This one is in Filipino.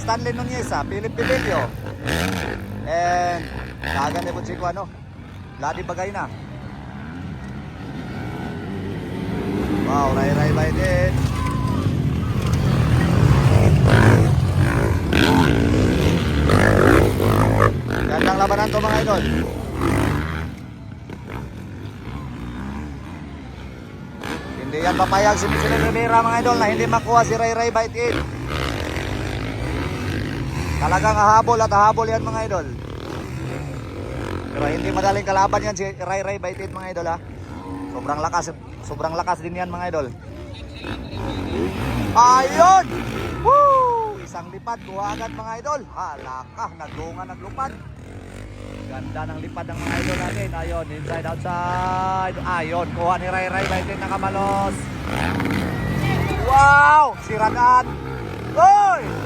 Stanley Nunez, Philip Pibilio. And kagan po si ano, Ladi Bagay na. Wow, Ray Biden. Gandang labanan to mga idol. Hindi yan papayag si Michelin Rivera mga idol na hindi makuha si Ray Biden. Talagang hahabol at hahabol yan mga idol. Pero hindi madaling kalaban yan si Ray Biden mga idol ha. Sobrang lakas din yan mga idol. Ayun! Woo! Isang lipad, kuha agad mga idol. Halaka, naglupad. Ganda ng lipad ng mga idol natin. Ayun, inside outside. Ayun, kuha ni Ray Biden nakamalos. Wow! Siragaan. Oy!